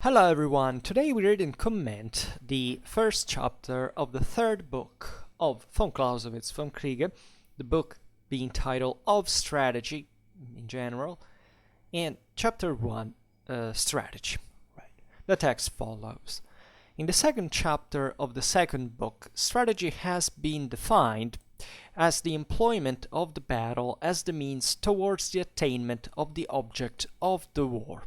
Hello everyone, today we read and comment the first chapter of the third book of von Clausewitz, Vom Kriege, the book being titled Of Strategy in general, and chapter 1, Strategy. Right. The text follows. In the second chapter of the second book, strategy has been defined as the employment of the battle as the means towards the attainment of the object of the war.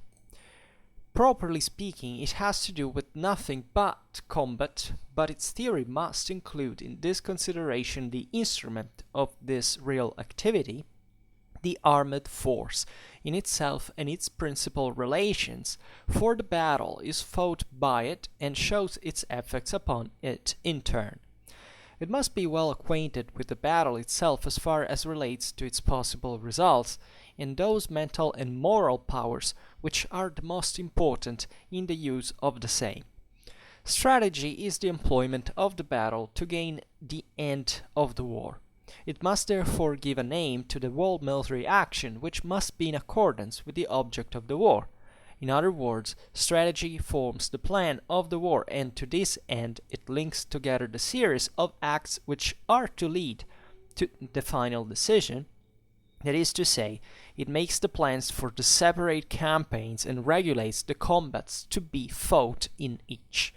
Properly speaking, it has to do with nothing but combat, but its theory must include in this consideration the instrument of this real activity, the armed force, in itself and its principal relations, for the battle is fought by it and shows its effects upon it in turn. It must be well acquainted with the battle itself as far as relates to its possible results, and those mental and moral powers which are the most important in the use of the same. Strategy is the employment of the battle to gain the end of the war. It must therefore give a name to the whole military action, which must be in accordance with the object of the war. In other words, strategy forms the plan of the war, and to this end it links together the series of acts which are to lead to the final decision. That is to say, it makes the plans for the separate campaigns and regulates the combats to be fought in each.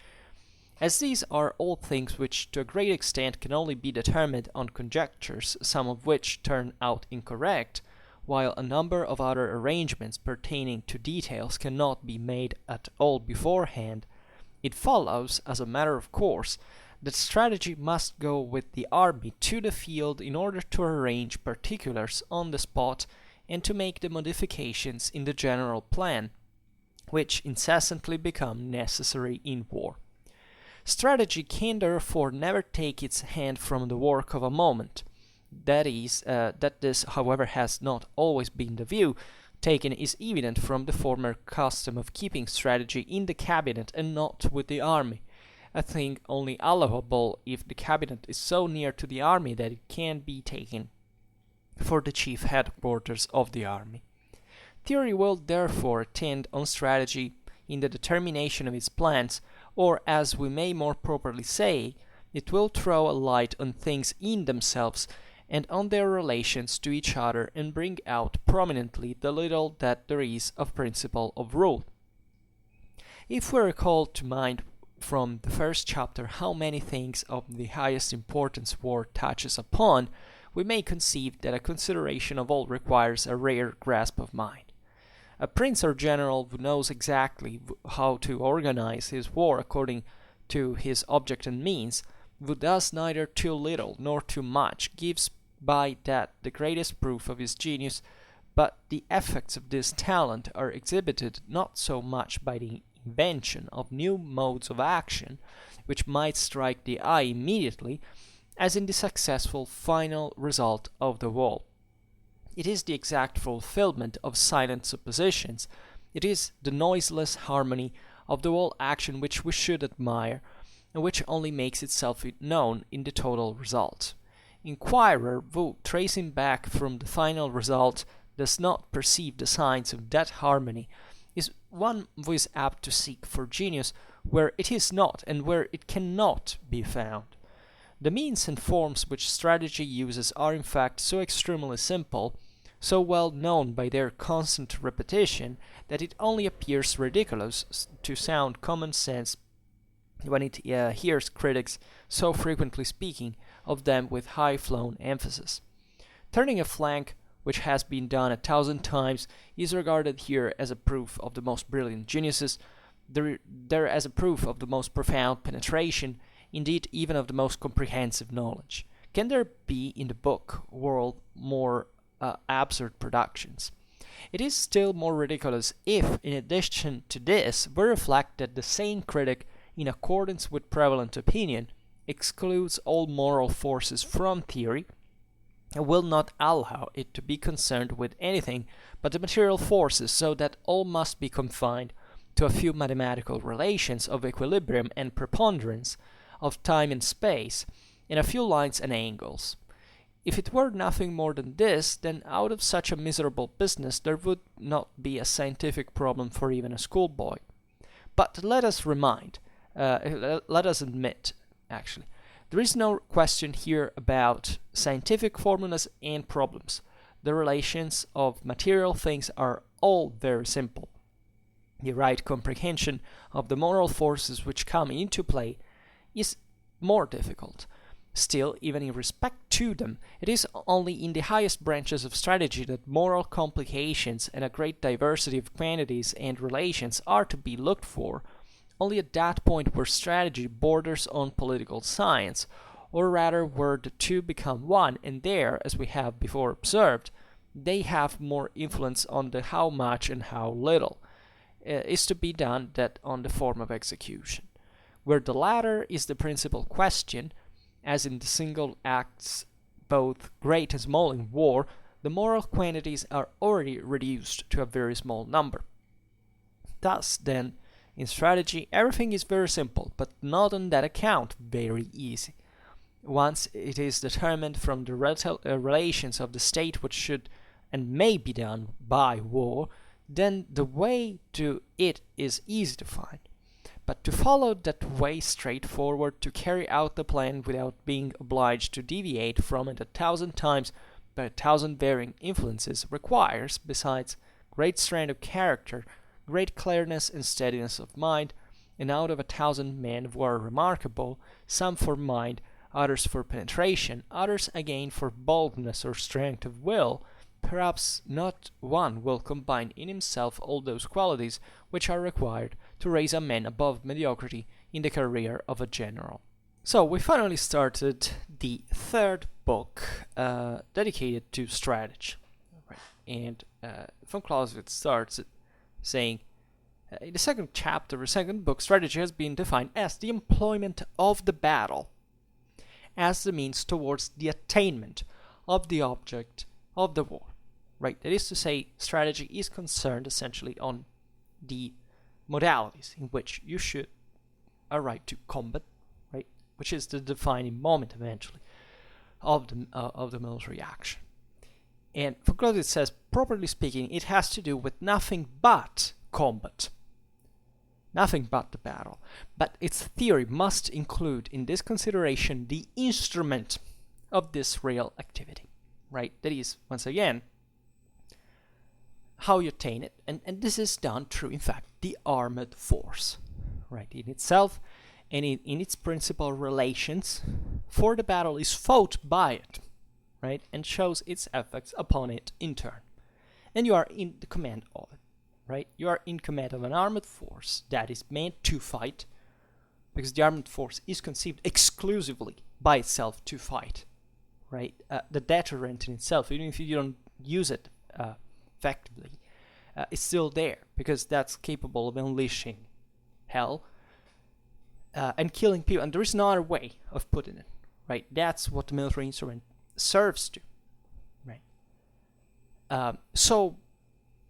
As these are all things which to a great extent can only be determined on conjectures, some of which turn out incorrect, while a number of other arrangements pertaining to details cannot be made at all beforehand, it follows, as a matter of course, that strategy must go with the army to the field in order to arrange particulars on the spot and to make the modifications in the general plan, which incessantly become necessary in war. Strategy can therefore never take its hand from the work of a moment. That this, however, has not always been the view taken is evident from the former custom of keeping strategy in the cabinet and not with the army, a thing only allowable if the cabinet is so near to the army that it can be taken for the chief headquarters of the army. Theory will therefore attend on strategy in the determination of its plans, or as we may more properly say, it will throw a light on things in themselves and on their relations to each other and bring out prominently the little that there is of principle of rule. If we recall to mind from the first chapter how many things of the highest importance war touches upon, we may conceive that a consideration of all requires a rare grasp of mind. A prince or general who knows exactly how to organize his war according to his object and means, who does neither too little nor too much, gives by that the greatest proof of his genius, but the effects of this talent are exhibited not so much by the invention of new modes of action, which might strike the eye immediately, as in the successful final result of the whole. It is the exact fulfillment of silent suppositions, it is the noiseless harmony of the whole action which we should admire, and which only makes itself known in the total result. Inquirer who, tracing back from the final result, does not perceive the signs of that harmony, is one who is apt to seek for genius where it is not and where it cannot be found. The means and forms which strategy uses are in fact so extremely simple, so well known by their constant repetition, that it only appears ridiculous to sound common sense when it hears critics so frequently speaking of them with high-flown emphasis. Turning a flank, which has been done 1,000 times, is regarded here as a proof of the most brilliant geniuses, there as a proof of the most profound penetration, indeed even of the most comprehensive knowledge. Can there be in the book world more absurd productions? It is still more ridiculous if, in addition to this, we reflect that the same critic, in accordance with prevalent opinion, excludes all moral forces from theory, and will not allow it to be concerned with anything but the material forces, so that all must be confined to a few mathematical relations of equilibrium and preponderance, of time and space, and a few lines and angles. If it were nothing more than this, then out of such a miserable business there would not be a scientific problem for even a schoolboy. But let us admit, actually, there is no question here about scientific formulas and problems. The relations of material things are all very simple. The right comprehension of the moral forces which come into play is more difficult. Still, even in respect to them, it is only in the highest branches of strategy that moral complications and a great diversity of quantities and relations are to be looked for. Only at that point where strategy borders on political science, or rather where the two become one, and there, as we have before observed, they have more influence on the how much and how little is to be done than on the form of execution. Where the latter is the principal question, as in the single acts both great and small in war, the moral quantities are already reduced to a very small number. Thus, then, in strategy, everything is very simple, but not on that account very easy. Once it is determined from the relations of the state which should and may be done by war, then the way to it is easy to find. But to follow that way straight forward, to carry out the plan without being obliged to deviate from it 1,000 times by 1,000 varying influences, requires, besides great strength of character, great clearness and steadiness of mind, and out of 1,000 men who are remarkable, some for mind, others for penetration, others again for boldness or strength of will, perhaps not one will combine in himself all those qualities which are required to raise a man above mediocrity in the career of a general. So we finally started the third book dedicated to strategy. Right. And von Clausewitz starts saying, in the second chapter, the second book, strategy has been defined as the employment of the battle as the means towards the attainment of the object of the war. Right, that is to say, strategy is concerned essentially on the modalities in which you should arrive to combat, right, which is the defining moment eventually of the military action. And for Clausewitz says, properly speaking, it has to do with nothing but combat, nothing but the battle. But its theory must include in this consideration the instrument of this real activity, right? That is, once again, how you attain it, and this is done through, in fact, the armed force, right, in itself and in its principal relations, for the battle is fought by it, right, and shows its effects upon it in turn. And you are in the command of it, right? You are in command of an armed force that is meant to fight, because the armed force is conceived exclusively by itself to fight, right? The deterrent in itself, even if you don't use it effectively, is still there, because that's capable of unleashing hell and killing people, and there is no other way of putting it, right? That's what the military instrument serves to, right? So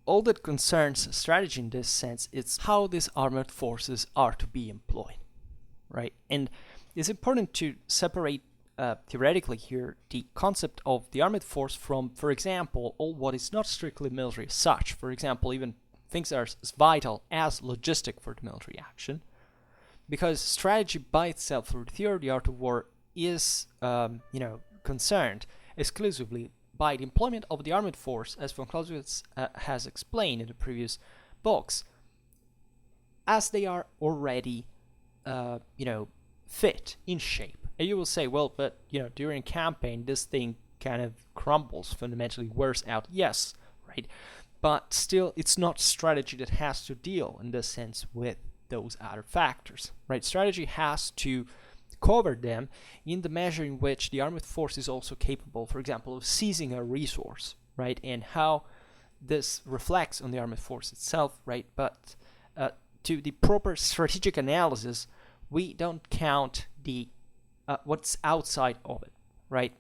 all that concerns strategy in this sense is how these armored forces are to be employed, right? And it's important to separate theoretically here the concept of the armed force from, for example, all what is not strictly military as such. For example, even things that are as vital as logistic for the military action, because strategy by itself, through the theory of the art of war, is concerned exclusively by the employment of the armed force, as von Clausewitz has explained in the previous books, as they are already fit, in shape. And you will say, well, but during a campaign this thing kind of crumbles, fundamentally wears out. Yes, right, but still it's not strategy that has to deal in this sense with those other factors, right? Strategy has to cover them in the measure in which the armed force is also capable, for example, of seizing a resource, right, and how this reflects on the armed force itself, right? But to the proper strategic analysis, we don't count the what's outside of it, right?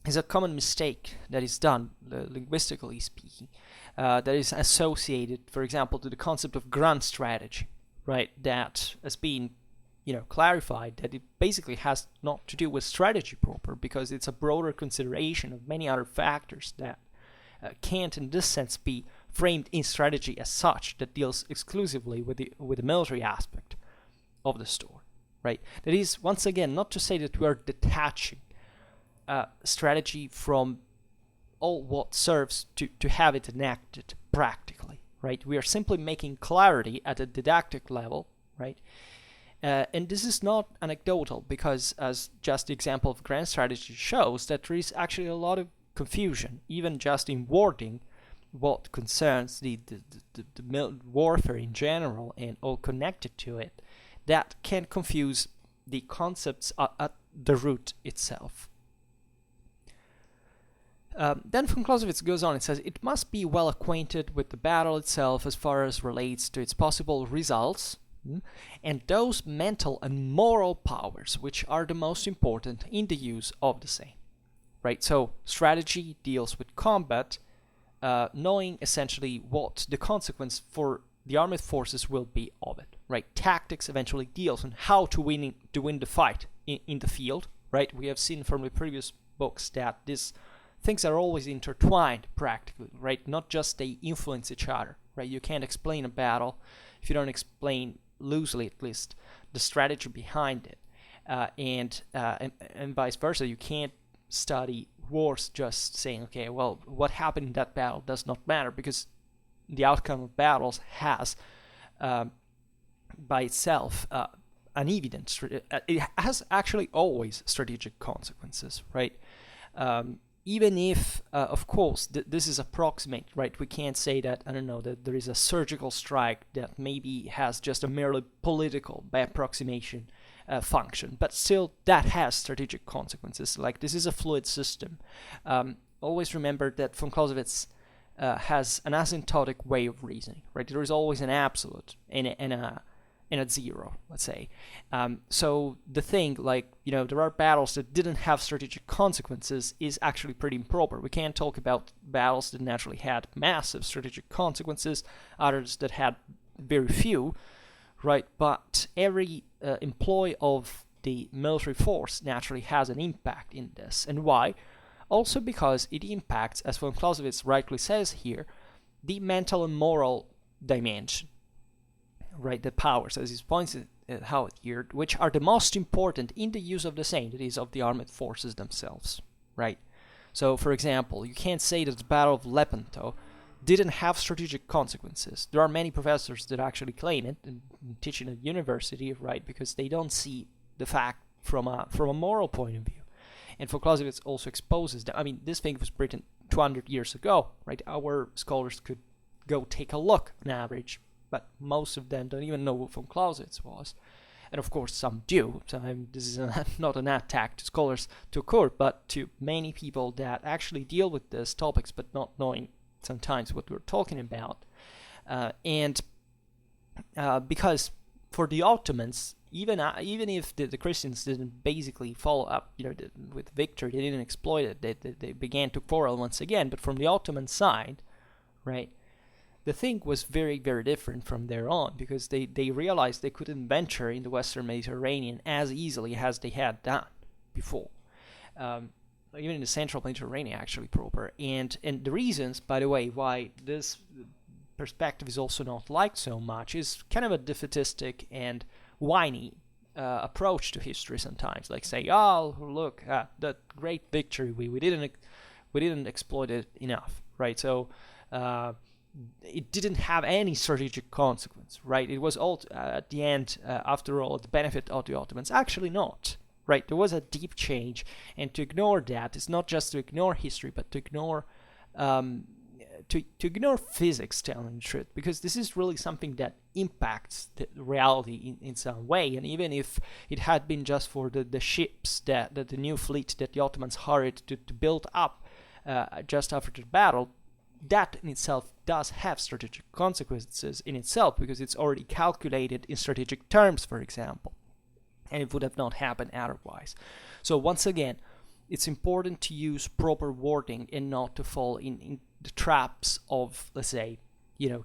Is a common mistake that is done, linguistically speaking, that is associated, for example, to the concept of grand strategy, right? That has been, clarified that it basically has not to do with strategy proper, because it's a broader consideration of many other factors that can't, in this sense, be framed in strategy as such that deals exclusively with the military aspect of the story, right? That is, once again, not to say that we are detaching strategy from all what serves to have it enacted practically, right? We are simply making clarity at a didactic level, right? And this is not anecdotal, because as just the example of grand strategy shows, that there is actually a lot of confusion, even just in wording, what concerns the warfare in general and all connected to it, that can confuse the concepts at the root itself. Then von Clausewitz goes on and says, it must be well acquainted with the battle itself as far as relates to its possible results, and those mental and moral powers which are the most important in the use of the same. Right? So strategy deals with combat, knowing essentially what the consequence for the armed forces will be of it. Right? Tactics eventually deals on how to win the fight in the field. Right? We have seen from the previous books that these things are always intertwined practically. Right? Not just they influence each other. Right? You can't explain a battle if you don't explain, loosely at least, the strategy behind it, and vice versa. You can't study wars just saying, okay, well, what happened in that battle does not matter, because the outcome of battles has by itself an evident it has actually always strategic consequences, right? Even if, of course, this is approximate, right? We can't say that, I don't know, that there is a surgical strike that maybe has just a merely political, by approximation, function. But still, that has strategic consequences. Like, this is a fluid system. Always remember that von Clausewitz has an asymptotic way of reasoning, right? There is always an absolute and a zero, let's say. So the thing, like, there are battles that didn't have strategic consequences is actually pretty improper. We can't talk about battles that naturally had massive strategic consequences, others that had very few, right? But every employ of the military force naturally has an impact in this. And why? Also because it impacts, as von Clausewitz rightly says here, the mental and moral dimension. Right, the powers, as he points out here, which are the most important in the use of the same, that is, of the armed forces themselves, right? So, for example, you can't say that the Battle of Lepanto didn't have strategic consequences. There are many professors that actually claim it and teach in a university, right, because they don't see the fact from a moral point of view. And von Clausewitz also exposes that. I mean, this thing was written 200 years ago, right? Our scholars could go take a look on average, but most of them don't even know who von Clausewitz was. And of course some do. So this is not an attack to scholars to occur, but to many people that actually deal with these topics but not knowing sometimes what we're talking about. Because for the Ottomans, even if the Christians didn't basically follow up with victory, they didn't exploit it, they began to quarrel once again, but from the Ottoman side, right, the thing was very, very different from there on, because they realized they couldn't venture in the Western Mediterranean as easily as they had done before. Even in the Central Mediterranean, actually, proper. And the reasons, by the way, why this perspective is also not liked so much is kind of a defeatistic and whiny approach to history sometimes. Like say, oh, look, that great victory, we didn't exploit it enough, right? So, it didn't have any strategic consequence, right? It was all, at the end, after all, the benefit of the Ottomans. Actually not, right? There was a deep change, and to ignore that is not just to ignore history, but to ignore ignore physics, telling the truth, because this is really something that impacts the reality in some way. And even if it had been just for the ships, that the new fleet that the Ottomans hurried to build up just after the battle, that in itself does have strategic consequences in itself, because it's already calculated in strategic terms, for example, and it would have not happened otherwise. So once again, it's important to use proper wording and not to fall in the traps of, let's say,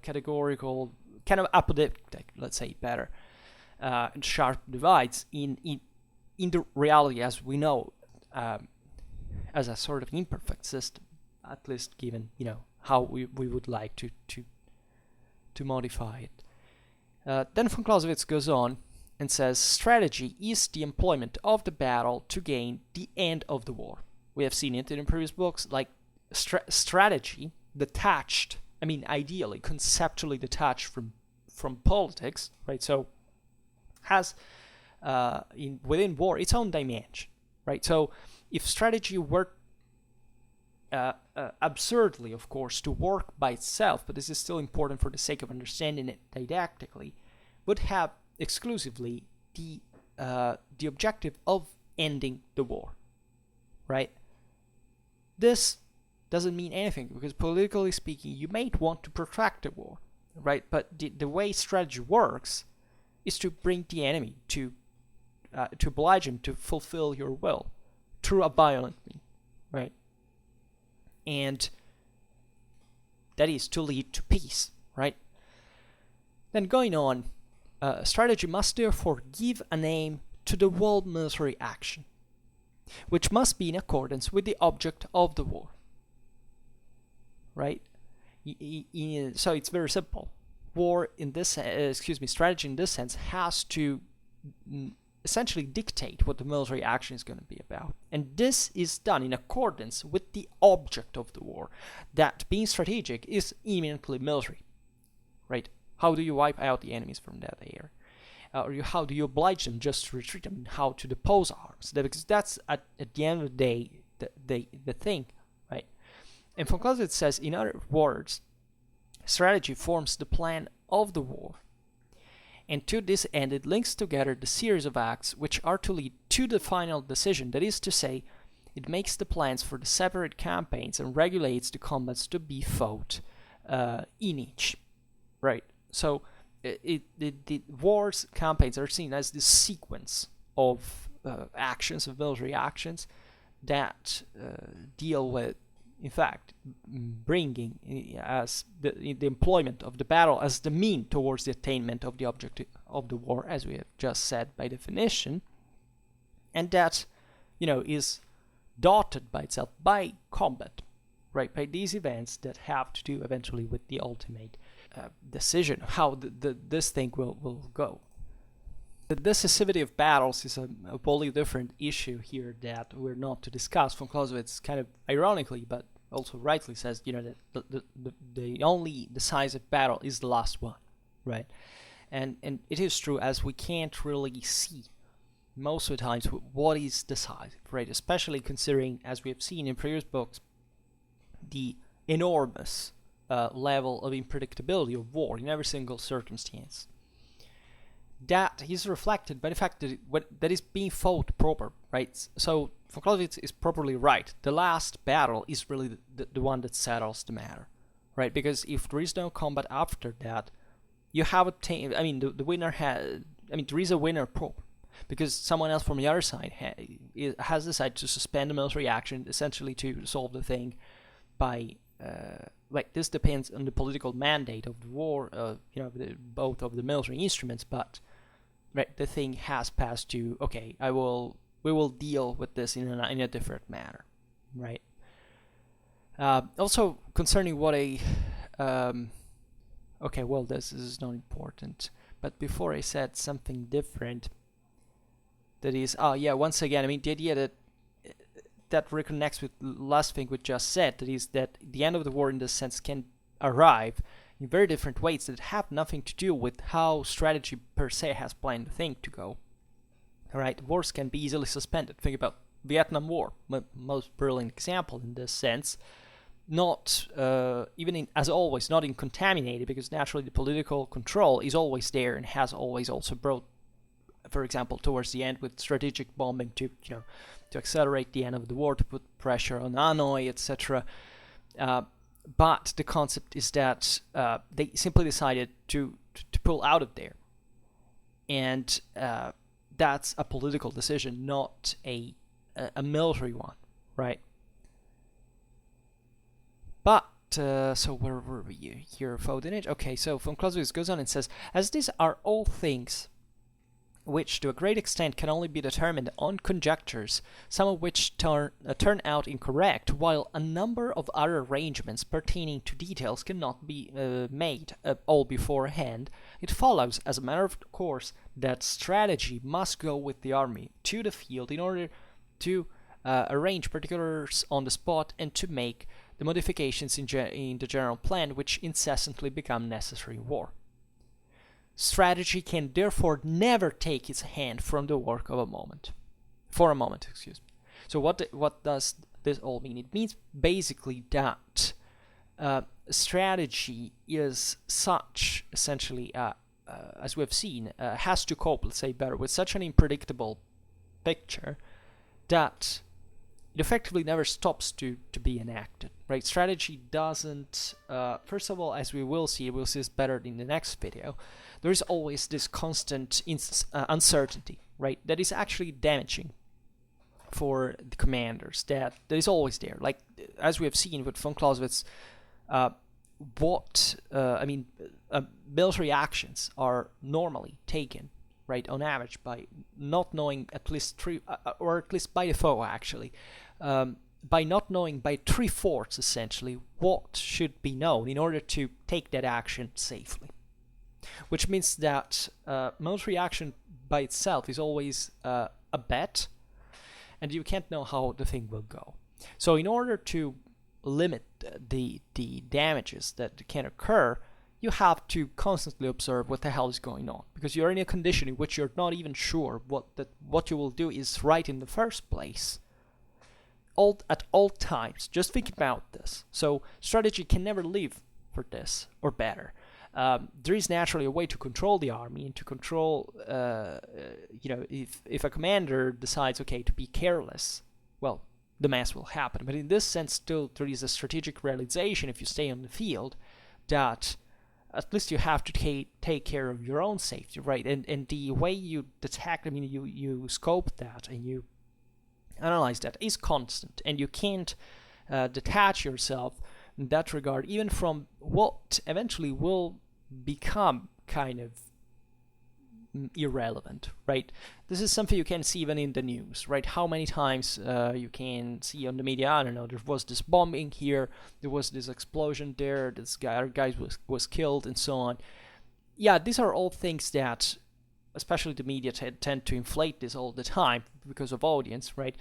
categorical, kind of apodictic, let's say better, and sharp divides in the reality as we know, as a sort of imperfect system, at least given how we would like to modify it. Then von Clausewitz goes on and says, strategy is the employment of the battle to gain the end of the war. We have seen it in previous books, like strategy detached, ideally, conceptually detached from politics, right? So has within war its own dimension, right? So if strategy were absurdly, of course, to work by itself, but this is still important for the sake of understanding it didactically, would have exclusively the objective of ending the war, right? This doesn't mean anything, because politically speaking, you might want to protract the war, right? But the way strategy works is to bring the enemy to oblige him to fulfill your will through a violent means, right? And that is to lead to peace, right? Then going on, strategy must therefore give a name to the world military action, which must be in accordance with the object of the war, right? So it's very simple. Strategy in this sense has to essentially dictate what the military action is going to be about. And this is done in accordance with the object of the war, that being strategic is eminently military, right? How do you wipe out the enemies from that area? Or how do you oblige them just to retreat them? How to depose arms? Because that's, at the end of the day, the thing, right? And von Clausewitz says, in other words, strategy forms the plan of the war. And to this end, it links together the series of acts which are to lead to the final decision. That is to say, it makes the plans for the separate campaigns and regulates the combats to be fought in each, right? So the war's campaigns are seen as the sequence of actions, of military actions that deal with, in fact, bringing as the employment of the battle as the mean towards the attainment of the objective of the war, as we have just said by definition, and that, is dotted by itself by combat, right? By these events that have to do eventually with the ultimate decision, how this thing will go. The decisivity of battles is a wholly different issue here that we're not to discuss. Von Clausewitz kind of ironically, but also rightly says, that the only decisive battle is the last one, right? And it is true, as we can't really see most of the times what is decisive, right? Especially considering, as we have seen in previous books, the enormous level of unpredictability of war in every single circumstance. That is reflected by the fact that that is being fought proper, right? So von Clausewitz is properly right. The last battle is really the one that settles the matter, right? Because if there is no combat after that, you have obtained. The winner has. There is a winner proper, because someone else from the other side has decided to suspend the military action, essentially to solve the thing by. This depends on the political mandate of the war, both of the military instruments, but the thing has passed to, okay, we will deal with this in a different manner, right? Also, concerning what this is not important, but before I said something different, that is, once again, the idea that reconnects with the last thing we just said, that is that the end of the war in this sense can arrive in very different ways that have nothing to do with how strategy per se has planned the thing to go. Alright, wars can be easily suspended. Think about Vietnam War, most brilliant example in this sense. Not, as always, not contaminated, because naturally the political control is always there and has always also brought, for example, towards the end with strategic bombing to accelerate the end of the war, to put pressure on Hanoi, etc. But the concept is that they simply decided to pull out of there. And that's a political decision, not a military one, right? But, so where were we here? Fodenage? Okay, so von Clausewitz goes on and says, as these are all things which to a great extent can only be determined on conjectures, some of which turn out incorrect, while a number of other arrangements pertaining to details cannot be made all beforehand, it follows as a matter of course that strategy must go with the army to the field in order to arrange particulars on the spot and to make the modifications in the general plan which incessantly become necessary in war. Strategy can therefore never take its hand from the work of a moment. For a moment, excuse me. So what does this all mean? It means basically that strategy is such, essentially, as we've seen, has to cope, let's say better, with such an unpredictable picture that it effectively never stops to be enacted, right? Strategy doesn't, first of all, as we will see this better in the next video, there is always this constant uncertainty, right? That is actually damaging for the commanders, that is always there. Like, as we have seen with von Clausewitz, military actions are normally taken, right, on average by not knowing at least or at least by the foe actually, by not knowing by 3/4 essentially what should be known in order to take that action safely. Which means that military action by itself is always a bet, and you can't know how the thing will go. So in order to limit the damages that can occur, you have to constantly observe what the hell is going on, because you're in a condition in which you're not even sure what you will do is right in the first place. At all times, just think about this. So strategy can never live for this, or better. There is naturally a way to control the army and to control, if a commander decides, okay, to be careless, well, the mess will happen. But in this sense, still, there is a strategic realization, if you stay on the field, that at least you have to take care of your own safety, right? And the way you detect, you scope that and you analyze that is constant, and you can't detach yourself in that regard, even from what eventually will become kind of irrelevant, right? This is something you can see even in the news, right? How many times you can see on the media, I don't know, there was this bombing here, there was this explosion there, this guy was killed, and so on. Yeah, these are all things that, especially the media, tend to inflate this all the time because of audience, right?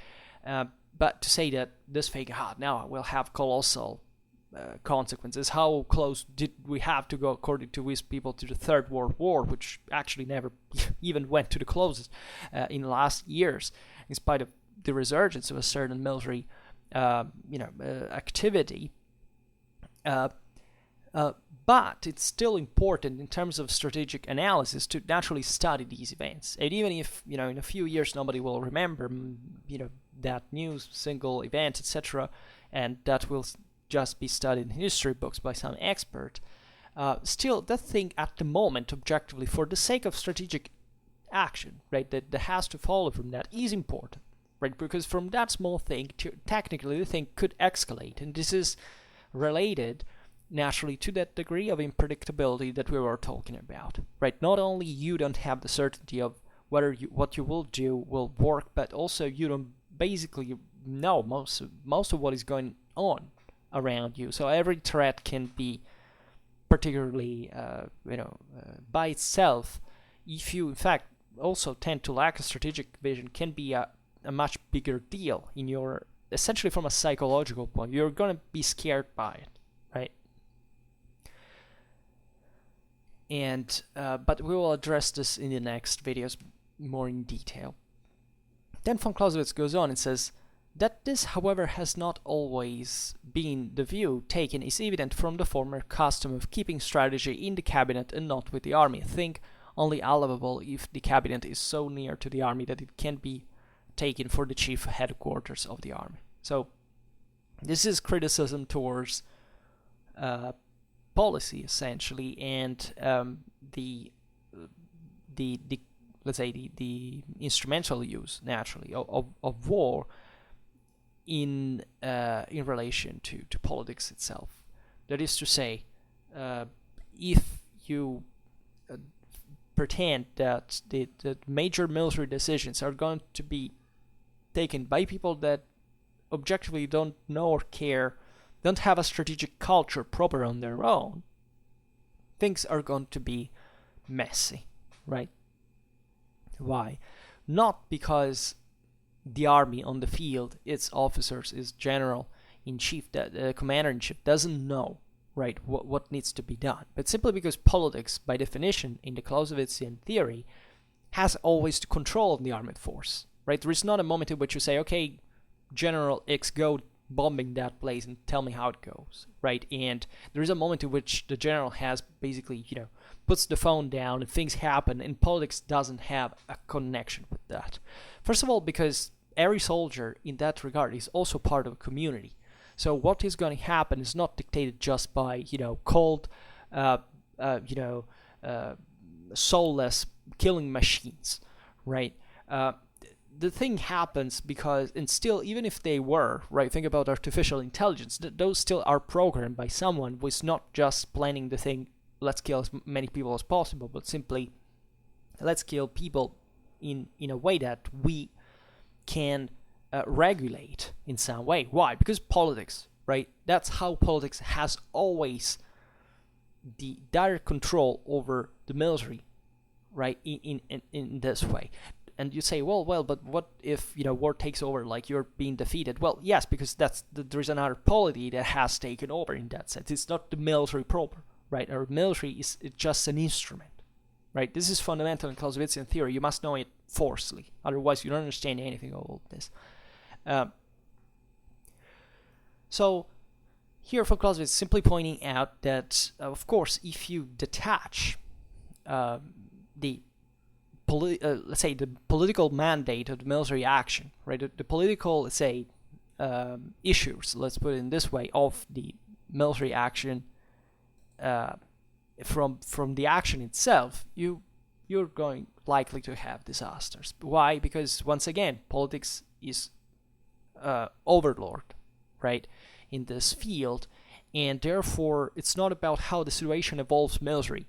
But to say that this fake, now will have colossal consequences. How close did we have to go, according to these people, to the Third World War, which actually never even went to the closest in the last years, in spite of the resurgence of a certain military, activity. But it's still important in terms of strategic analysis to naturally study these events. And even if, in a few years nobody will remember, that news, single event, etc., and that will just be studied in history books by some expert, still that thing at the moment, objectively, for the sake of strategic action, right, that has to follow from that is important, right? Because from that small thing, technically the thing could escalate, and this is related naturally to that degree of unpredictability that we were talking about, right? Not only you don't have the certainty of whether what you will do will work, but also you don't basically know most of what is going on around you. So every threat can be particularly, by itself, if you in fact also tend to lack a strategic vision, can be a much bigger deal in your, essentially from a psychological point. You're going to be scared by it, right? And but we will address this in the next videos more in detail. Then von Clausewitz goes on and says that this, however, has not always been the view taken is evident from the former custom of keeping strategy in the cabinet and not with the army, a thing only allowable if the cabinet is so near to the army that it can be taken for the chief headquarters of the army. So this is criticism towards policy, essentially, and the let's say the instrumental use, naturally, of war in relation to politics itself. That is to say, if you pretend that the major military decisions are going to be taken by people that objectively don't know or care, don't have a strategic culture proper on their own, things are going to be messy, right? Why? Not because the army on the field, its officers, its general-in-chief, the commander-in-chief doesn't know, right, what needs to be done, but simply because politics, by definition, in the Clausewitzian theory, has always control of the armed force, right? There is not a moment in which you say, okay, General X, go bombing that place and tell me how it goes, right? And there is a moment in which the general has basically, puts the phone down and things happen, and politics doesn't have a connection with that. First of all, because every soldier in that regard is also part of a community. So what is going to happen is not dictated just by, cold, soulless killing machines, right? The thing happens because, and still, even if they were, right, think about artificial intelligence, those still are programmed by someone who is not just planning the thing, let's kill as many people as possible, but simply, let's kill people in a way that we can regulate in some way. Why? Because politics, right? That's how politics has always the direct control over the military, right, in this way. And you say, well, but what if, war takes over, like you're being defeated? Well, yes, because there is another polity that has taken over in that sense. It's not the military proper, right? Our military is just an instrument, right? This is fundamental in Clausewitzian theory. You must know it forcefully. Otherwise, you don't understand anything of all this. So here for Clausewitz, simply pointing out that, of course, if you detach let's say the political mandate of the military action, right? The political, let's say, issues, let's put it in this way, of the military action from the action itself, you're going likely to have disasters. Why? Because once again, politics is overlord, right, in this field, and therefore it's not about how the situation evolves military.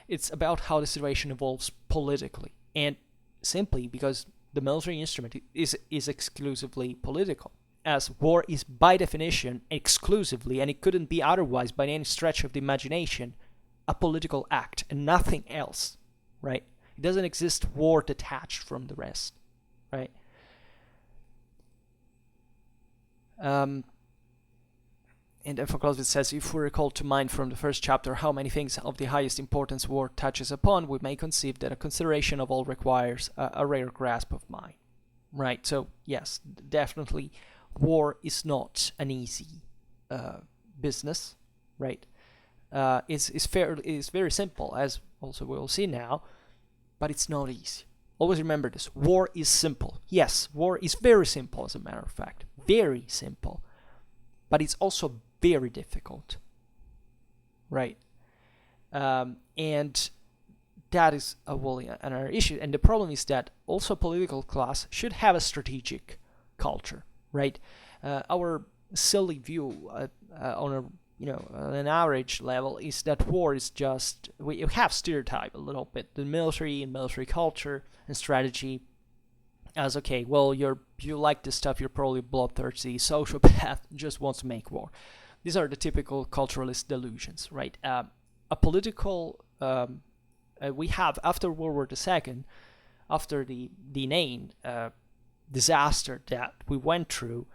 It's about how the situation evolves politically. And simply because the military instrument is exclusively political, as war is by definition exclusively, and it couldn't be otherwise by any stretch of the imagination, a political act and nothing else, right? It doesn't exist war detached from the rest, right? And therefore Clausewitz says, if we recall to mind from the first chapter how many things of the highest importance war touches upon, we may conceive that a consideration of all requires a rare grasp of mind. Right? So, yes, definitely war is not an easy business, right? It's very simple, as also we'll see now, but it's not easy. Always remember this. War is simple. Yes, war is very simple, as a matter of fact. Very simple. But it's also very difficult, right? And that is another issue. And the problem is that also political class should have a strategic culture, right? Our silly view on an average level is that war is just, we have stereotype a little bit the military and military culture and strategy as, okay, well, you like this stuff, you're probably bloodthirsty sociopath, just wants to make war. These are the typical culturalist delusions, right? A political, we have, after World War II, after the inane disaster that we went through,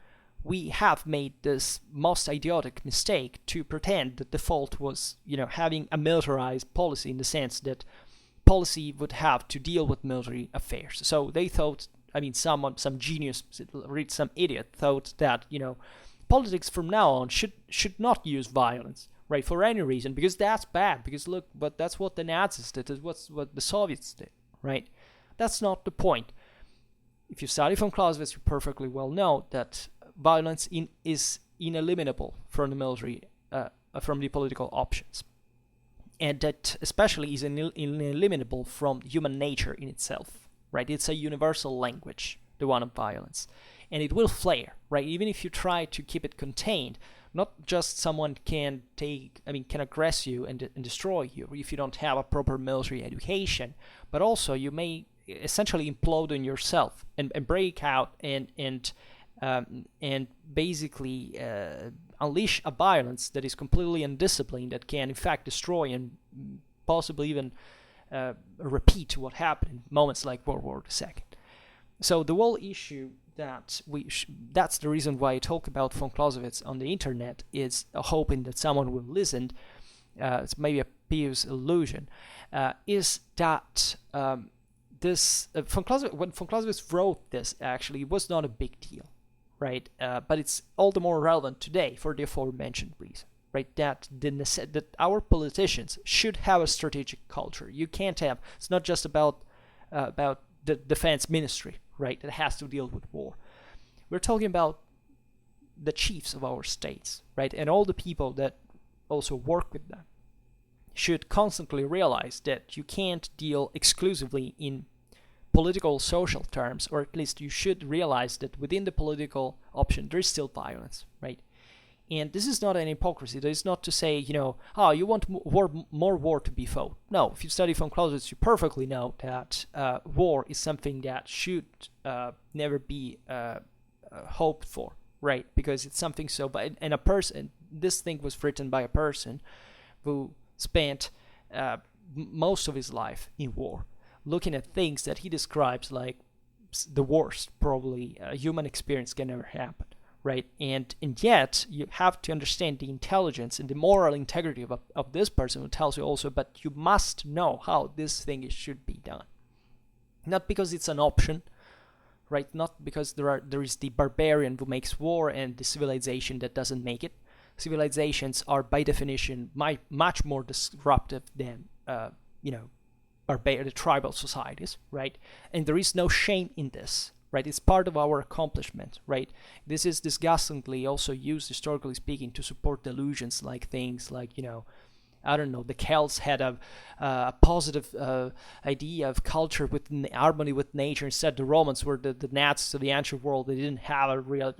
we have made this most idiotic mistake to pretend that the fault was, having a militarized policy, in the sense that policy would have to deal with military affairs. So they thought, some genius, some idiot thought that, politics from now on should not use violence, right, for any reason, because that's bad, because look, but that's what the Nazis did, that's what the Soviets did, right? That's not the point. If you study from Clausewitz, you perfectly well know that violence is ineliminable from the military, from the political options, and that especially is ineliminable from human nature in itself, right? It's a universal language, the one of violence, and it will flare, right? Even if you try to keep it contained, Not just someone can aggress you and destroy you if you don't have a proper military education, but also you may essentially implode on yourself and break out and basically unleash a violence that is completely undisciplined, that can in fact destroy and possibly even repeat what happened in moments like World War II. So the whole issue that that's the reason why I talk about von Clausewitz on the internet, is hoping that someone will listen. It's maybe a pious illusion. Is that this when von Clausewitz wrote this, actually, it was not a big deal, right? But it's all the more relevant today for the aforementioned reason, right? That our politicians should have a strategic culture. You can't have. It's not just about the defense ministry, right? That has to deal with war. We're talking about the chiefs of our states, right? And all the people that also work with them should constantly realize that you can't deal exclusively in political social terms, or at least you should realize that within the political option there is still violence, right? And this is not an hypocrisy. That is not to say, you want more war to be fought. No, if you study von Clausewitz, you perfectly know that war is something that should never be hoped for, right? Because it's something so. And a person, this thing was written by a person who spent most of his life in war, looking at things that he describes like the worst, probably, human experience can ever happen. Right, and yet you have to understand the intelligence and the moral integrity of this person who tells you also, but you must know how this thing should be done. Not because it's an option, right? Not because there is the barbarian who makes war and the civilization that doesn't make it. Civilizations are by definition much more disruptive than the tribal societies, right? And there is no shame in this. Right, it's part of our accomplishment, right? This is disgustingly also used, historically speaking, to support delusions like things like, the Celts had a positive idea of culture with harmony with nature. Instead, the Romans were the Nazis of the ancient world. They didn't have a real...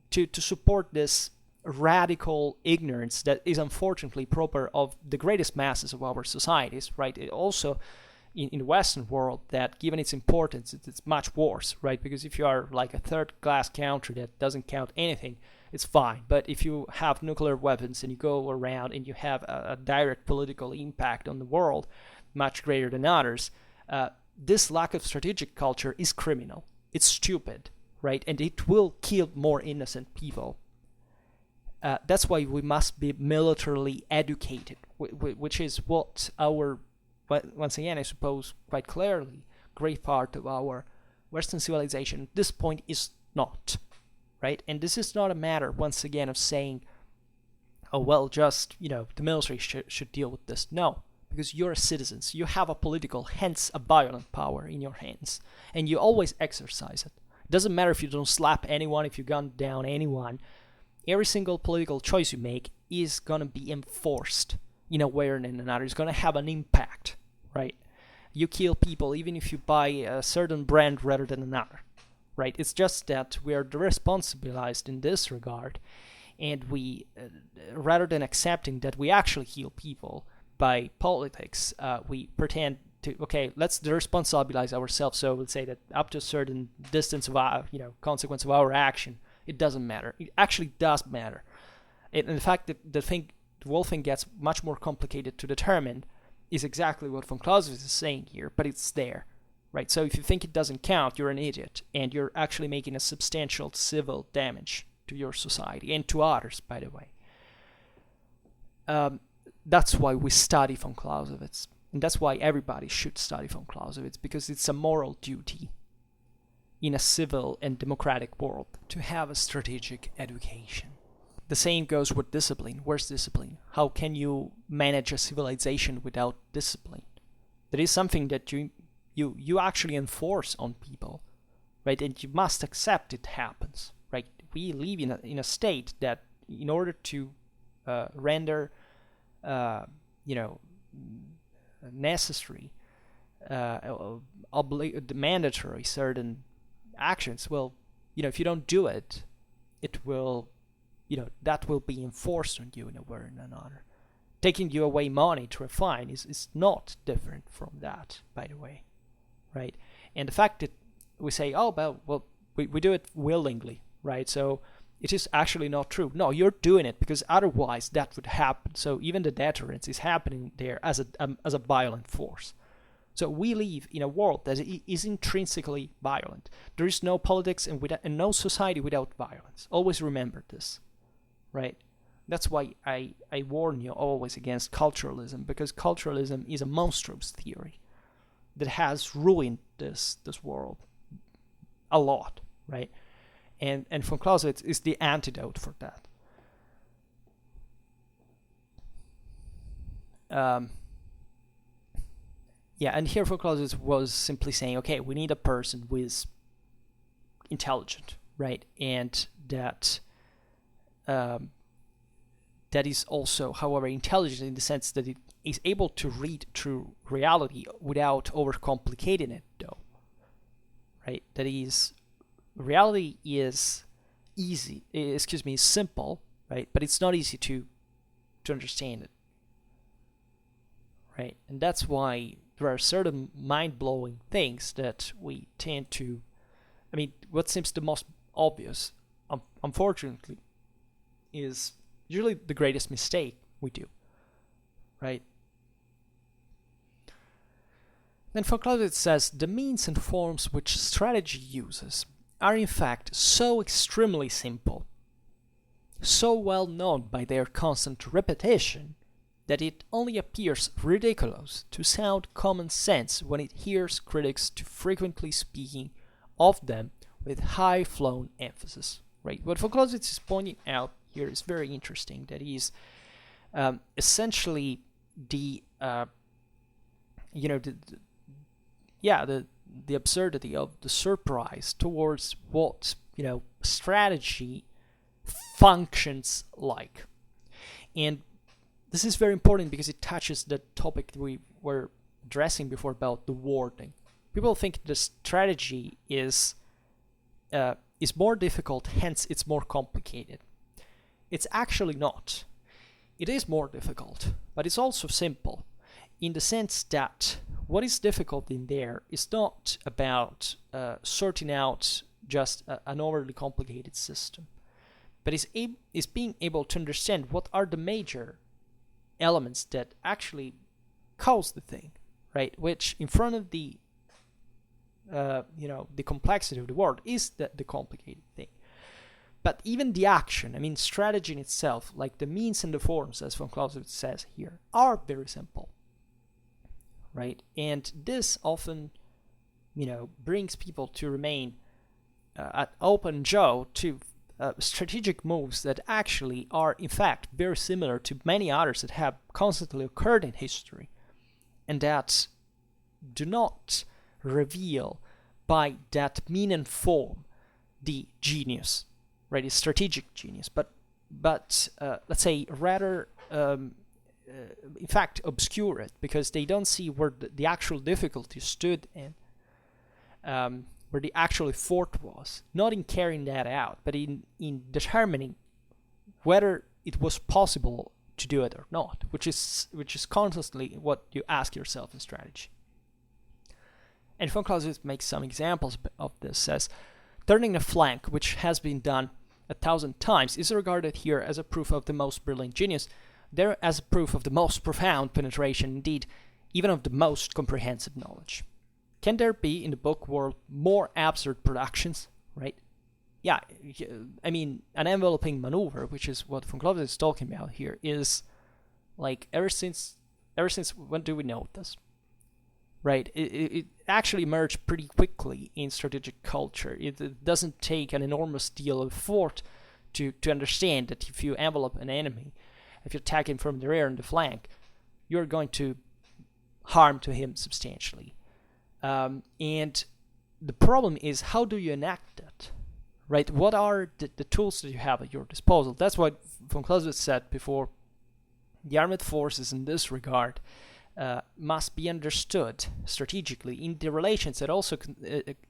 to support this radical ignorance that is unfortunately proper of the greatest masses of our societies, right? It also... in the Western world, that given its importance, it's much worse, right? Because if you are like a third-class country that doesn't count anything, it's fine. But if you have nuclear weapons and you go around and you have a direct political impact on the world, much greater than others, this lack of strategic culture is criminal. It's stupid, right? And it will kill more innocent people. That's why we must be militarily educated, which is what once again, I suppose quite clearly, great part of our Western civilization at this point is not, right? And this is not a matter, once again, of saying, the military should deal with this. No, because you're citizens. You have a political, hence a violent power in your hands, and you always exercise it. It doesn't matter if you don't slap anyone, if you gun down anyone. Every single political choice you make is going to be enforced in a way or in another. It's going to have an impact, right? You kill people even if you buy a certain brand rather than another, right? It's just that we are responsibilized in this regard, and we, rather than accepting that we actually kill people by politics, we pretend to, let's responsibilize ourselves. So we'll say that up to a certain distance of our, consequence of our action, it doesn't matter. It actually does matter. And in fact, the whole thing gets much more complicated to determine is exactly what von Clausewitz is saying here, but it's there, right? So if you think it doesn't count, you're an idiot, and you're actually making a substantial civil damage to your society, and to others, by the way. That's why we study von Clausewitz, and that's why everybody should study von Clausewitz, because it's a moral duty in a civil and democratic world to have a strategic education. The same goes with discipline. Where's discipline? How can you manage a civilization without discipline? That is something that you actually enforce on people, right? And you must accept it happens, right? We live in a state that, in order to render, necessary, mandatory certain actions, if you don't do it, it will that will be enforced on you in a way or another. Taking you away money to refine is not different from that, by the way, right? And the fact that we say, we do it willingly, right? So it is actually not true. No, you're doing it because otherwise that would happen. So even the deterrence is happening there as a violent force. So we live in a world that is intrinsically violent. There is no politics and no society without violence. Always remember this, right? That's why I warn you always against culturalism, because culturalism is a monstrous theory that has ruined this world a lot, right? And von Clausewitz is the antidote for that. And here von Clausewitz was simply saying, okay, we need a person who is intelligent, right? And that is also, however, intelligent in the sense that it is able to read through reality without overcomplicating it, though, right? That is, reality is simple, right? But it's not easy to understand it, right? And that's why there are certain mind-blowing things that we tend to, what seems the most obvious, unfortunately, is usually the greatest mistake we do, right? Then von Clausewitz says, the means and forms which strategy uses are in fact so extremely simple, so well known by their constant repetition, that it only appears ridiculous to sound common sense when it hears critics too frequently speaking of them with high-flown emphasis, right? What von Clausewitz is pointing out here is very interesting. That is essentially the absurdity of the surprise towards what strategy functions like. And this is very important because it touches the topic we were addressing before about the wording. People think the strategy is more difficult, hence it's more complicated. It's actually not. It is more difficult, but it's also simple, in the sense that what is difficult in there is not about sorting out just an overly complicated system, but is being able to understand what are the major elements that actually cause the thing, right? Which in front of the complexity of the world is the complicated thing. But even the action, strategy in itself, like the means and the forms, as von Clausewitz says here, are very simple, right? And this often, brings people to remain at open jaw to strategic moves that actually are, in fact, very similar to many others that have constantly occurred in history, and that do not reveal by that mean and form the genius, right? The strategic genius, but let's say rather, in fact, obscure it, because they don't see where the actual difficulty stood in, where the actual effort was, not in carrying that out, but in determining whether it was possible to do it or not, which is constantly what you ask yourself in strategy. And von Clausewitz makes some examples of this. Says, turning a flank, which has been done 1,000 times, is regarded here as a proof of the most brilliant genius, there as a proof of the most profound penetration, indeed, even of the most comprehensive knowledge. Can there be in the book world more absurd productions, right? Yeah, an enveloping maneuver, which is what von Clausewitz is talking about here, is like ever since when do we know this? Right, it actually emerged pretty quickly in strategic culture. It doesn't take an enormous deal of effort to understand that if you envelop an enemy, if you attack him from the rear and the flank, you're going to harm to him substantially. And the problem is, how do you enact that? Right? What are the tools that you have at your disposal? That's what von Clausewitz said before. The armed forces in this regard must be understood strategically in the relations that also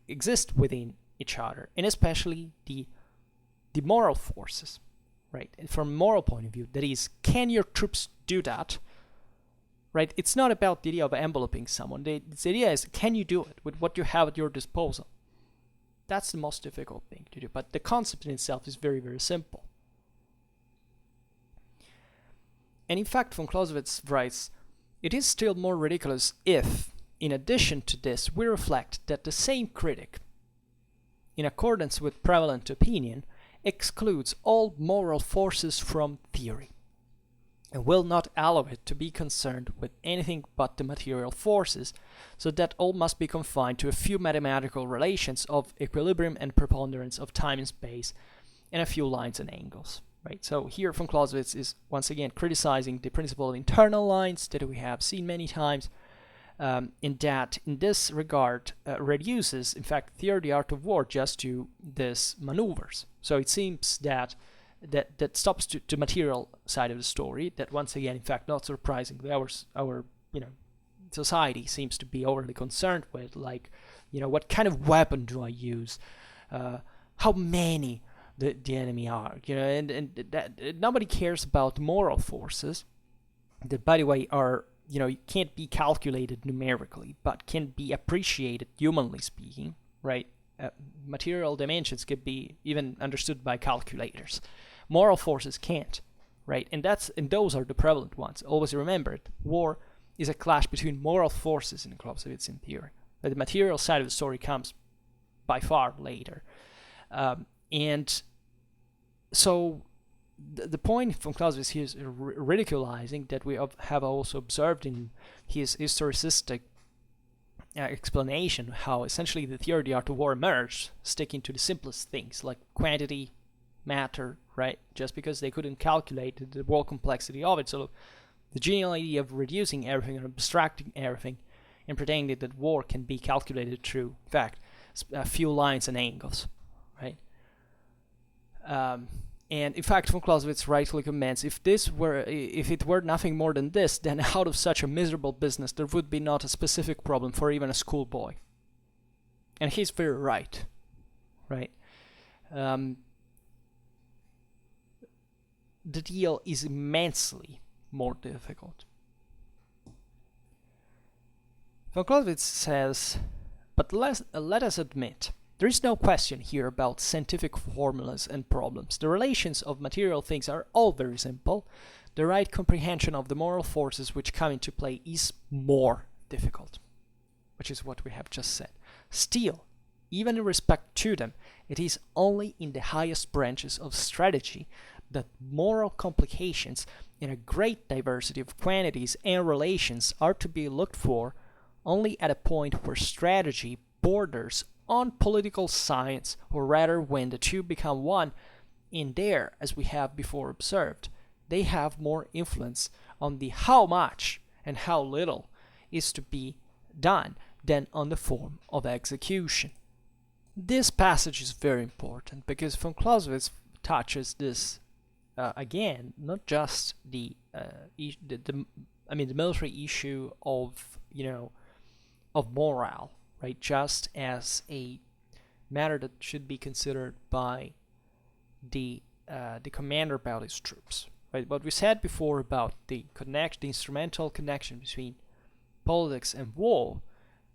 exist within each other, and especially the moral forces, right? And from a moral point of view, that is, can your troops do that, right? It's not about the idea of enveloping someone. The idea is, can you do it with what you have at your disposal? That's the most difficult thing to do. But the concept in itself is very, very simple. And in fact, von Clausewitz writes, it is still more ridiculous if, in addition to this, we reflect that the same critic, in accordance with prevalent opinion, excludes all moral forces from theory, and will not allow it to be concerned with anything but the material forces, so that all must be confined to a few mathematical relations of equilibrium and preponderance of time and space, and a few lines and angles. Right? So here von Clausewitz is once again criticizing the principle of internal lines that we have seen many times, in that, in this regard, reduces, in fact, theory of the art of war just to this maneuvers. So it seems that stops to material side of the story. That once again, in fact, not surprisingly, our society seems to be overly concerned with, like, what kind of weapon do I use, how many the enemy are, and that nobody cares about moral forces that, by the way, are can't be calculated numerically, but can be appreciated humanly speaking, right? Material dimensions can be even understood by calculators. Moral forces can't, right? And those are the prevalent ones. Always remember it. War is a clash between moral forces in Clausewitzian theory. But the material side of the story comes by far later. And so the point from Clausewitz here is ridiculizing that we have also observed in his historicistic explanation how essentially the theory of the art of war emerged, sticking to the simplest things like quantity, matter, right? Just because they couldn't calculate the world complexity of it. So the genial idea of reducing everything and abstracting everything and pretending that war can be calculated through, in fact, a few lines and angles, right? And in fact, von Clausewitz rightly comments, if it were nothing more than this, then out of such a miserable business there would be not a specific problem for even a schoolboy. And he's very right, right? The deal is immensely more difficult. Von Clausewitz says, but let us admit, there is no question here about scientific formulas and problems. The relations of material things are all very simple. The right comprehension of the moral forces which come into play is more difficult, which is what we have just said. Still, even in respect to them, it is only in the highest branches of strategy that moral complications in a great diversity of quantities and relations are to be looked for, only at a point where strategy borders on political science, or rather when the two become one. In there, as we have before observed, they have more influence on the how much and how little is to be done than on the form of execution. This passage is very important because von Clausewitz touches this again, not just the military issue of morale, right? Just as a matter that should be considered by the commander about his troops, right? What we said before about the instrumental connection between politics and war,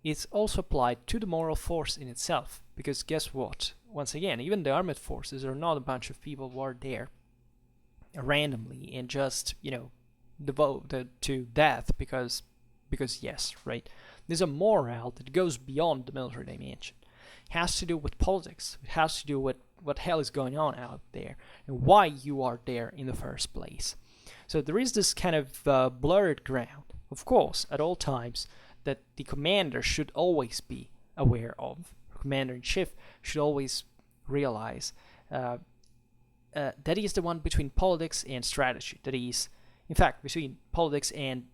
is also applied to the moral force in itself. Because guess what? Once again, even the armed forces are not a bunch of people who are there randomly and just devoted to death because yes, right? There's a morale that goes beyond the military dimension. It has to do with politics. It has to do with what hell is going on out there and why you are there in the first place. So there is this kind of blurred ground, of course, at all times, that the commander should always be aware of. The commander-in-chief should always realize that is the one between politics and strategy. That is, in fact, between politics and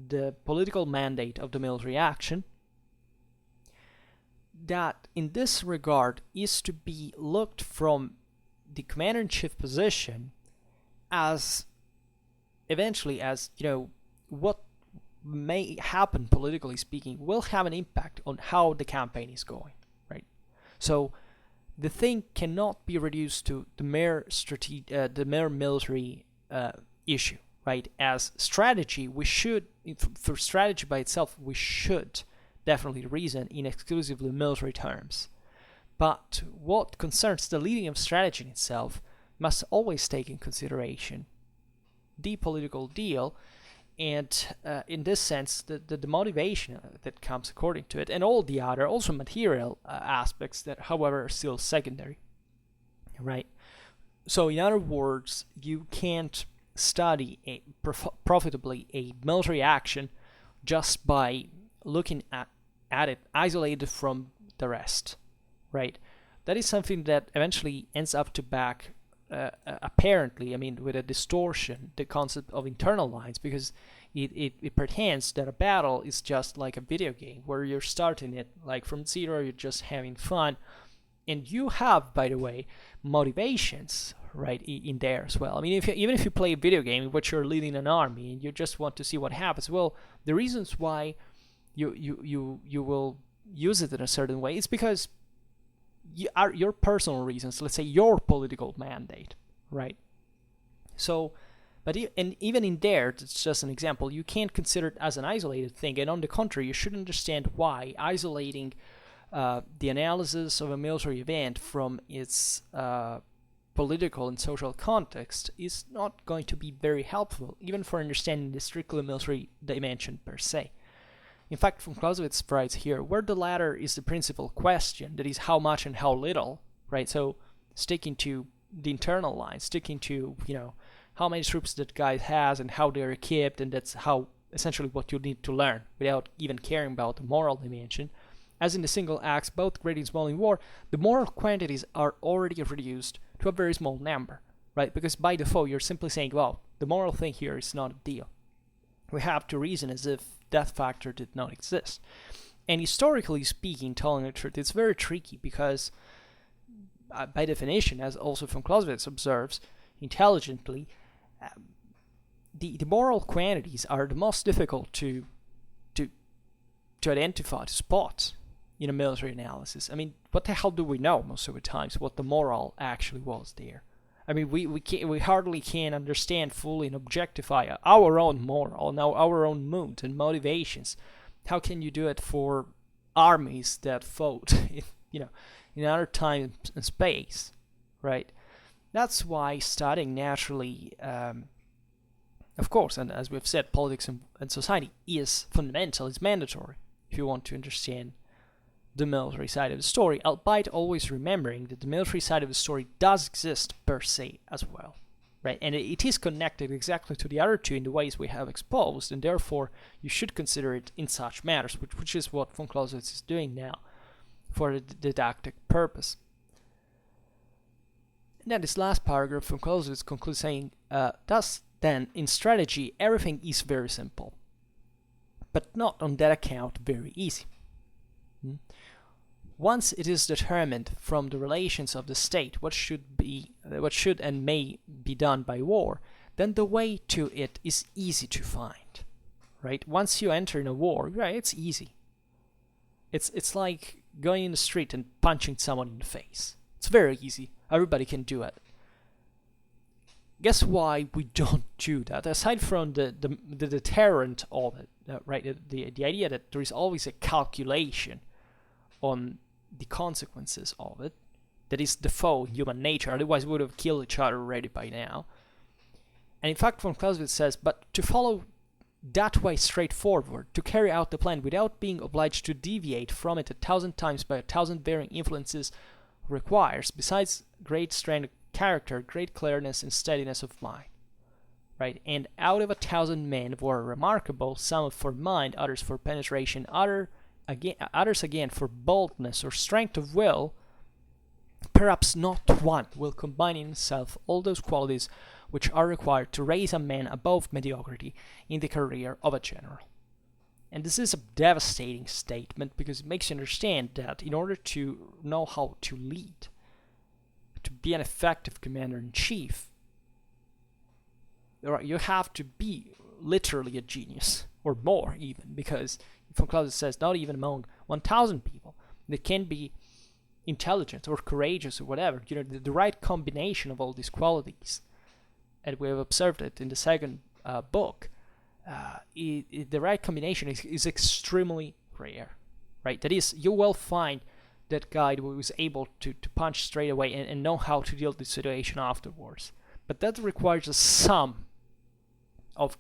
the political mandate of the military action, that in this regard is to be looked from the commander-in-chief position as eventually as what may happen politically speaking will have an impact on how the campaign is going, right? So the thing cannot be reduced to the mere military issue, right? As strategy, we should, for strategy by itself, we should definitely reason in exclusively military terms. But what concerns the leading of strategy in itself must always take in consideration the political deal, and in this sense, the motivation that comes according to it, and all the other, also material aspects that, however, are still secondary, right? So, in other words, you can't study profitably a military action just by looking at it isolated from the rest, right? That is something that eventually ends up to back apparently, with a distortion, the concept of internal lines, because it pretends that a battle is just like a video game where you're starting it like from zero, you're just having fun, and you have, by the way, motivations, right, in there as well. Even if you play a video game in which you're leading an army and you just want to see what happens, well, the reasons why you will use it in a certain way is because your personal reasons, let's say your political mandate, right? So, even in there, it's just an example, you can't consider it as an isolated thing, and on the contrary, you should understand why isolating the analysis of a military event from its political and social context is not going to be very helpful, even for understanding the strictly military dimension per se. In fact, von Clausewitz writes here, where the latter is the principal question, that is how much and how little, right? So sticking to the internal line, sticking to, how many troops that guy has and how they're equipped, and that's how essentially what you need to learn without even caring about the moral dimension. As in the single acts, both great and small in war, the moral quantities are already reduced to a very small number, right? Because by default, you're simply saying, well, the moral thing here is not a deal. We have to reason as if that factor did not exist. And historically speaking, telling the truth, it's very tricky because, by definition, as also von Clausewitz observes intelligently, the moral quantities are the most difficult to identify, to spot in a military analysis. What the hell do we know most of the times what the moral actually was there? We hardly can understand fully and objectify our own moral, now our own moods and motivations. How can you do it for armies that fought, in other time and space, right? That's why studying naturally, of course, and as we've said, politics and society is fundamental, it's mandatory if you want to understand the military side of the story, albeit always remembering that the military side of the story does exist per se as well, right? And it is connected exactly to the other two in the ways we have exposed, and therefore you should consider it in such matters, which is what von Clausewitz is doing now for the didactic purpose. And then this last paragraph von Clausewitz concludes saying, thus then, in strategy, everything is very simple, but not on that account very easy. Once it is determined from the relations of the state what should and may be done by war, then the way to it is easy to find, right? Once you enter in a war, right, it's easy. It's like going in the street and punching someone in the face. It's very easy. Everybody can do it. Guess why we don't do that? Aside from the deterrent of it, right? The idea that there is always a calculation on the consequences of it, that is default in human nature, otherwise we would have killed each other already by now. And in fact, von Clausewitz says, but to follow that way straightforward, to carry out the plan without being obliged to deviate from it 1,000 times by 1,000 varying influences requires, besides great strength of character, great clearness and steadiness of mind, right? And out of 1,000 men who are remarkable, some for mind, others for penetration, others again for boldness or strength of will, perhaps not one will combine in himself all those qualities which are required to raise a man above mediocrity in the career of a general. And this is a devastating statement because it makes you understand that in order to know how to lead, to be an effective commander-in-chief, you have to be literally a genius, or more even, because von Clausewitz says not even among 1,000 people. There can be intelligent or courageous or whatever, the right combination of all these qualities, and we have observed it in the second book, the right combination is extremely rare, right? That is, you will find that guy who was able to punch straight away and know how to deal with the situation afterwards. But that requires a sum of,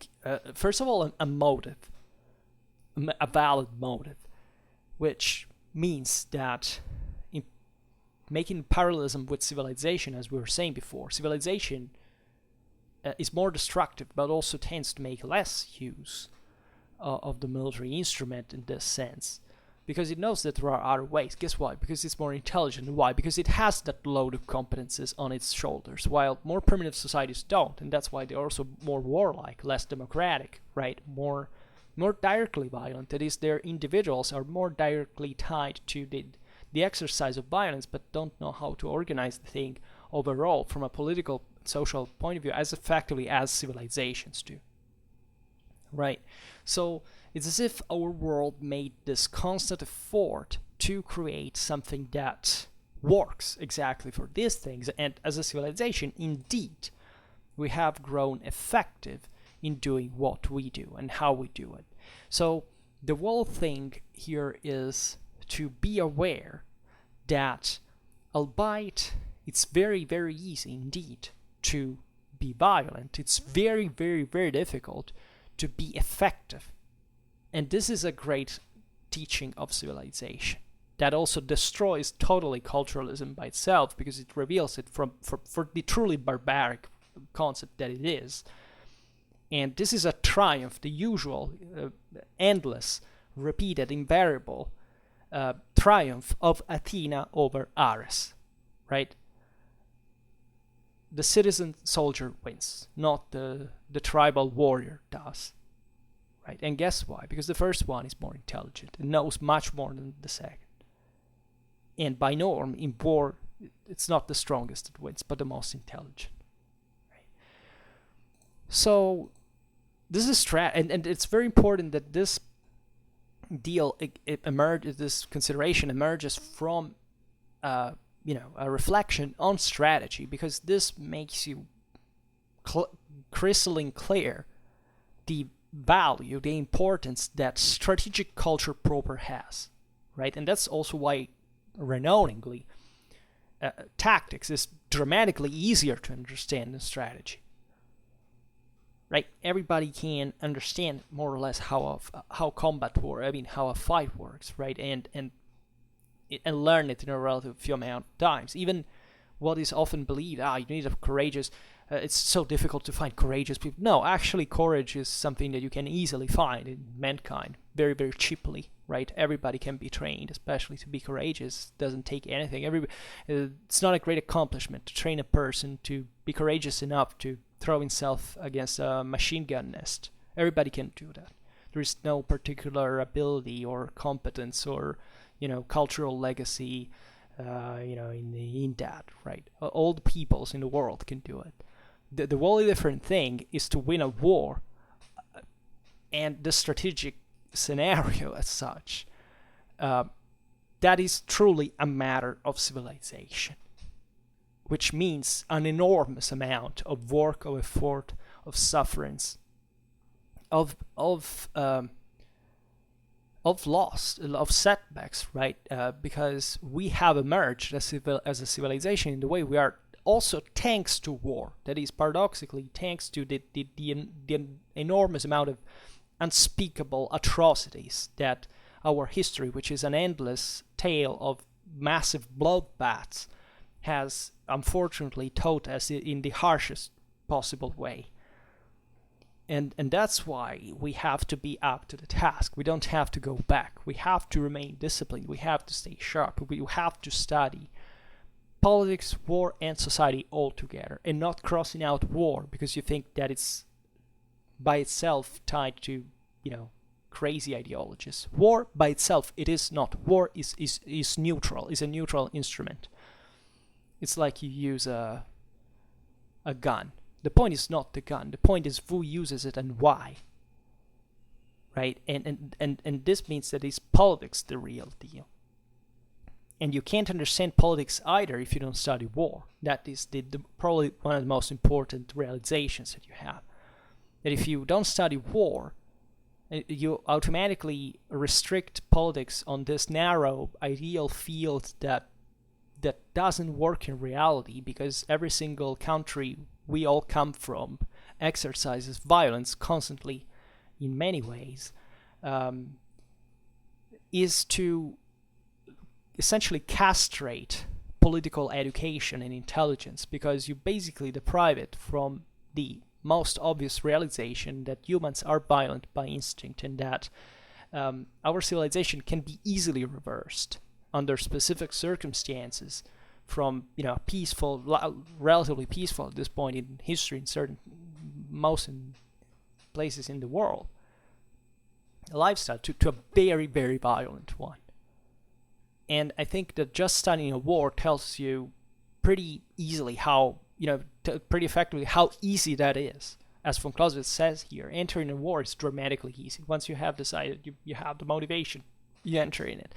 first of all, a motive, a valid motive, which means that in making parallelism with civilization, as we were saying before, civilization is more destructive, but also tends to make less use of the military instrument in this sense, because it knows that there are other ways. Guess why? Because it's more intelligent. Why? Because it has that load of competences on its shoulders, while more primitive societies don't, and that's why they're also more warlike, less democratic, right? More directly violent. That is, their individuals are more directly tied to the exercise of violence, but don't know how to organize the thing overall from a political, social point of view as effectively as civilizations do, right? So it's as if our world made this constant effort to create something that works exactly for these things, and as a civilization, indeed, we have grown effective in doing what we do and how we do it. So the whole thing here is to be aware that, albeit it's very, very easy indeed to be violent, it's very, very, very difficult to be effective. And this is a great teaching of civilization that also destroys totally culturalism by itself, because it reveals it for the truly barbaric concept that it is. And this is a triumph, the usual, endless, repeated, invariable triumph of Athena over Ares, right? The citizen soldier wins, not the tribal warrior does, right? And guess why? Because the first one is more intelligent and knows much more than the second. And by norm, in war, it's not the strongest that wins, but the most intelligent, right? So this is and it's very important that this deal this consideration emerges from a reflection on strategy, because this makes you crystalline clear the value, the importance that strategic culture proper has, right? And that's also why, renowningly, tactics is dramatically easier to understand than strategy, right? Everybody can understand more or less how combat how a fight works, right? And learn it in a relative few amount of times. Even what is often believed, you need a courageous, it's so difficult to find courageous people. No, actually, courage is something that you can easily find in mankind, very, very cheaply, right? Everybody can be trained, especially to be courageous. It doesn't take anything. It's not a great accomplishment to train a person to be courageous enough to throw himself against a machine gun nest. Everybody can do that. There is no particular ability or competence or cultural legacy, in that, right? All the peoples in the world can do it. The wholly different thing is to win a war, and the strategic scenario as such. That is truly a matter of civilization, which means an enormous amount of work, of effort, of sufferance, of loss, of setbacks, right? Because we have emerged as a civilization in the way we are, also thanks to war. That is, paradoxically, thanks to the enormous amount of unspeakable atrocities that our history, which is an endless tale of massive bloodbaths, has unfortunately taught us in the harshest possible way. And that's why we have to be up to the task. We don't have to go back. We have to remain disciplined. We have to stay sharp. We have to study politics, war, and society all together, and not crossing out war because you think that it's by itself tied to, crazy ideologies. War by itself, it is not. War is neutral, is a neutral instrument. It's like you use a gun. The point is not the gun. The point is who uses it and why. Right? And this means that is politics the real deal. And you can't understand politics either if you don't study war. That is probably one of the most important realizations that you have. That if you don't study war, you automatically restrict politics on this narrow ideal field that doesn't work in reality, because every single country we all come from exercises violence constantly in many ways, is to essentially castrate political education and intelligence, because you basically deprive it from the most obvious realization that humans are violent by instinct, and that our civilization can be easily reversed under specific circumstances from peaceful, relatively peaceful at this point in history in most places in the world, a lifestyle to a very, very violent one. And I think that just studying a war tells you pretty easily how, pretty effectively how easy that is. As von Clausewitz says here, entering a war is dramatically easy. Once you have decided, you have the motivation, you enter in it.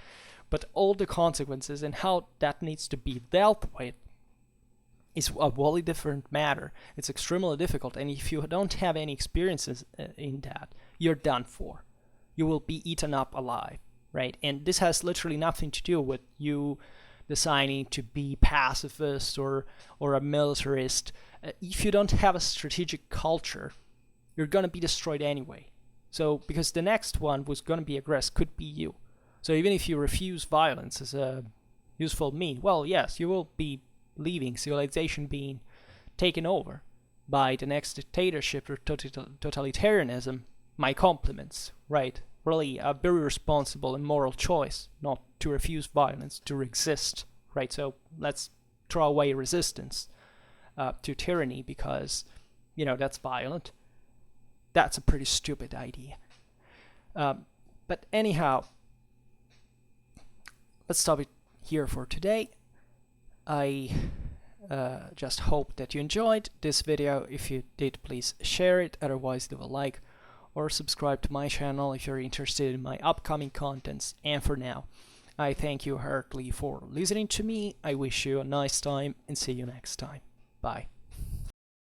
But all the consequences and how that needs to be dealt with is a wholly different matter. It's extremely difficult, and if you don't have any experiences in that, you're done for. You will be eaten up alive. Right, and this has literally nothing to do with you deciding to be pacifist or a militarist. If you don't have a strategic culture, you're gonna be destroyed anyway. So because the next one who's gonna be aggressed could be you. So even if you refuse violence as a useful mean, well, yes, you will be leaving civilization being taken over by the next dictatorship or totalitarianism. My compliments, right? Really a very responsible and moral choice not to refuse violence, to resist, right? So let's throw away resistance to tyranny, because that's violent. That's a pretty stupid idea. But anyhow, let's stop it here for today. I just hope that you enjoyed this video. If you did, please share it. Otherwise, leave a like or subscribe to my channel if you're interested in my upcoming contents. And for now, I thank you heartily for listening to me. I wish you a nice time and see you next time. Bye.